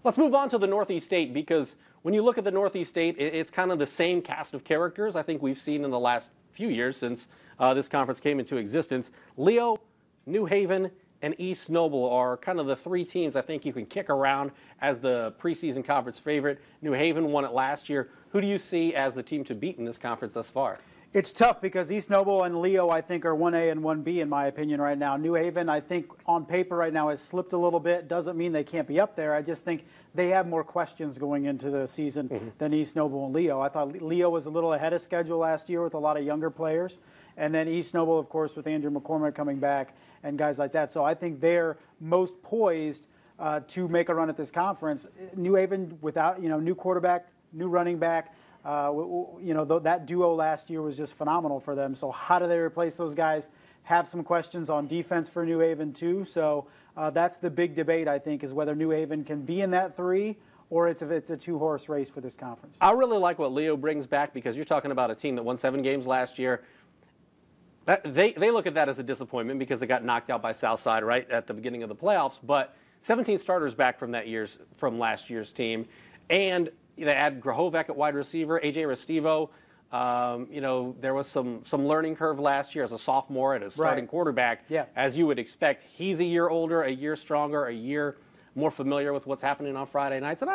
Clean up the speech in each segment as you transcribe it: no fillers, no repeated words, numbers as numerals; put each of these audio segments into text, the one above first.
Let's move on to the Northeast 8, because when you look at the Northeast 8, it's kind of the same cast of characters I think we've seen in the last few years since this conference came into existence. Leo, New Haven, and East Noble are kind of the three teams I think you can kick around as the preseason conference favorite. New Haven won it last year. Who do you see as the team to beat in this conference thus far? It's tough because East Noble and Leo, I think, are 1A and 1B in my opinion right now. New Haven, I think, on paper right now has slipped a little bit. Doesn't mean they can't be up there. I just think they have more questions going into the season than East Noble and Leo. I thought Leo was a little ahead of schedule last year with a lot of younger players. And then East Noble, of course, with Andrew McCormick coming back and guys like that. So I think they're most poised to make a run at this conference. New Haven, without, new quarterback, new running back, that duo last year was just phenomenal for them. So how do they replace those guys? Have some questions on defense for New Haven too. So that's the big debate, I think, is whether New Haven can be in that three or it's a two-horse race for this conference. I really like what Leo brings back, because you're talking about a team that won 7 games last year. They look at that as a disappointment because they got knocked out by Southside right at the beginning of the playoffs. But 17 starters back from last year's team, and they add Grahovac at wide receiver, AJ Restivo. There was some learning curve last year as a sophomore at a starting quarterback. Yeah. As you would expect, he's a year older, a year stronger, a year more familiar with what's happening on Friday nights. And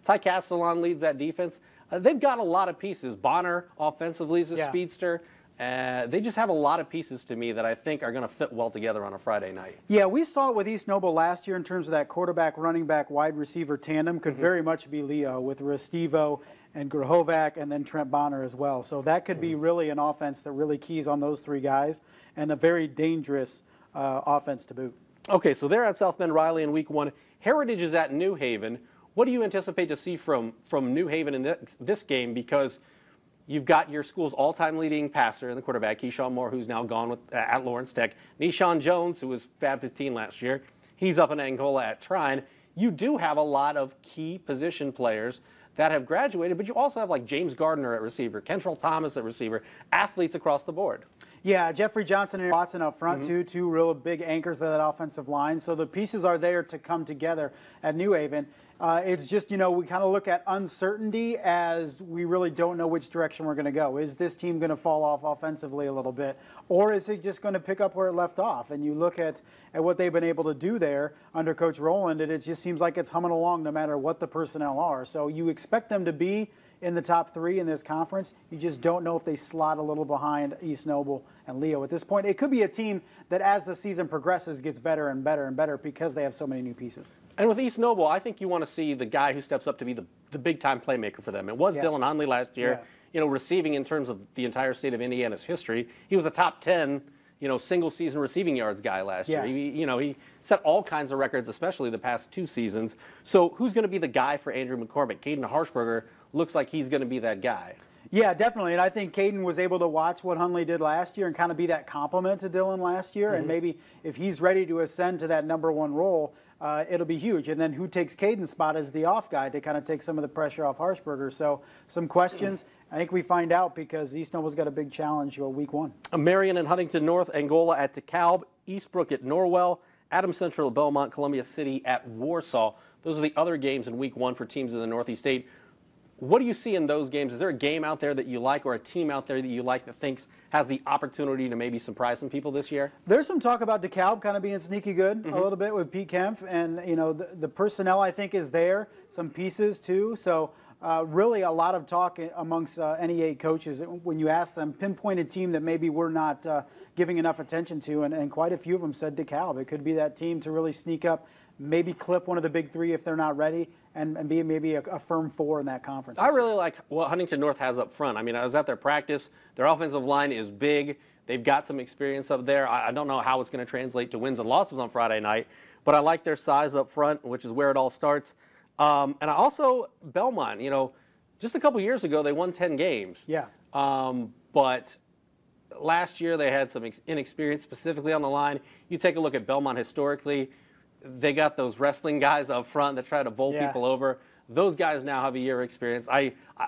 Ty Castellon leads that defense. They've got a lot of pieces. Bonner offensively is a speedster. They just have a lot of pieces to me that I think are going to fit well together on a Friday night. Yeah, we saw it with East Noble last year in terms of that quarterback, running back, wide receiver tandem. Could very much be Leo with Restivo and Grahovac and then Trent Bonner as well. So that could be really an offense that really keys on those three guys, and a very dangerous offense to boot. Okay, so they're at South Bend Riley in week 1. Heritage is at New Haven. What do you anticipate to see from New Haven in this game? Because you've got your school's all-time leading passer and the quarterback, Keyshawn Moore, who's now gone at Lawrence Tech. Nishan Jones, who was Fab 15 last year, he's up in Angola at Trine. You do have a lot of key position players that have graduated, but you also have like James Gardner at receiver, Kentrell Thomas at receiver, athletes across the board. Yeah, Jeffrey Johnson and Watson up front, two real big anchors of that offensive line. So the pieces are there to come together at New Haven. It's just, we kind of look at uncertainty as we really don't know which direction we're going to go. Is this team going to fall off offensively a little bit, or is it just going to pick up where it left off? And you look at what they've been able to do there under Coach Rowland, and it just seems like it's humming along no matter what the personnel are. So you expect them to be in the top 3 in this conference. You just don't know if they slot a little behind East Noble and Leo at this point. It could be a team that as the season progresses gets better and better and better because they have so many new pieces. And with East Noble, I think you want to see the guy who steps up to be the big-time playmaker for them. It was Dylan Hundley last year, receiving in terms of the entire state of Indiana's history. He was a top 10, single-season receiving yards guy last year. He set all kinds of records, especially the past 2 seasons. So who's going to be the guy for Andrew McCormick? Caden Harshberger looks like he's going to be that guy. Yeah, definitely. And I think Caden was able to watch what Hundley did last year and kind of be that complement to Dylan last year. And maybe if he's ready to ascend to that #1 role, it'll be huge. And then who takes Caden's spot as the off guy to kind of take some of the pressure off Harshberger. So some questions. I think we find out because East Noble's got a big challenge week 1. Marion and Huntington North, Angola at DeKalb, Eastbrook at Norwell, Adams Central at Belmont, Columbia City at Warsaw. Those are the other games in week 1 for teams in the Northeast 8. What do you see in those games? Is there a game out there that you like or a team out there that you like that thinks has the opportunity to maybe surprise some people this year? There's some talk about DeKalb kind of being sneaky good a little bit with Pete Kempf. And, the personnel I think is there, some pieces too. So really a lot of talk amongst NE8 coaches when you ask them, pinpointed team that maybe we're not giving enough attention to. And quite a few of them said DeKalb. It could be that team to really sneak up, maybe clip one of the big 3 if they're not ready, and be maybe a firm 4 in that conference. I really like what Huntington North has up front. I mean, I was at their practice. Their offensive line is big. They've got some experience up there. I don't know how it's going to translate to wins and losses on Friday night, but I like their size up front, which is where it all starts. And I also, Belmont, just a couple years ago, they won 10 games. Yeah. But last year they had some inexperience specifically on the line. You take a look at Belmont historically. They got those wrestling guys up front that try to bowl people over. Those guys now have a year of experience.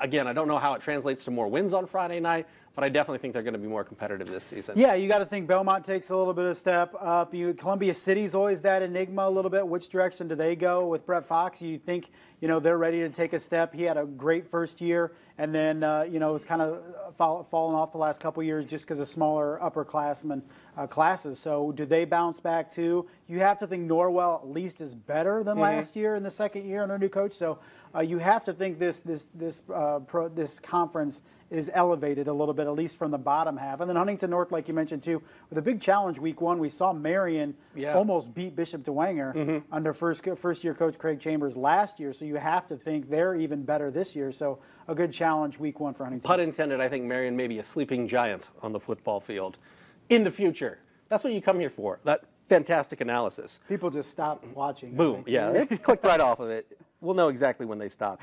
Again, I don't know how it translates to more wins on Friday night, but I definitely think they're going to be more competitive this season. Yeah, you got to think Belmont takes a little bit of step up. Columbia City's always that enigma a little bit. Which direction do they go with Brett Fox? You think, they're ready to take a step. He had a great first year, and then, was kind of fallen off the last couple of years just because of smaller upperclassmen classes. So do they bounce back too? You have to think Norwell at least is better than last year in the second year under new coach. So you have to think this conference is elevated a little bit, at least from the bottom half. And then Huntington North, like you mentioned too, with a big challenge week one, we saw Marion almost beat Bishop DeWanger under first-year coach Craig Chambers last year. So you have to think they're even better this year. So a good challenge week one for Huntington. Pun intended, I think Marion may be a sleeping giant on the football field in the future. That's what you come here for, that fantastic analysis. People just stop watching. Boom, yeah, they clicked right off of it. We'll know exactly when they stop.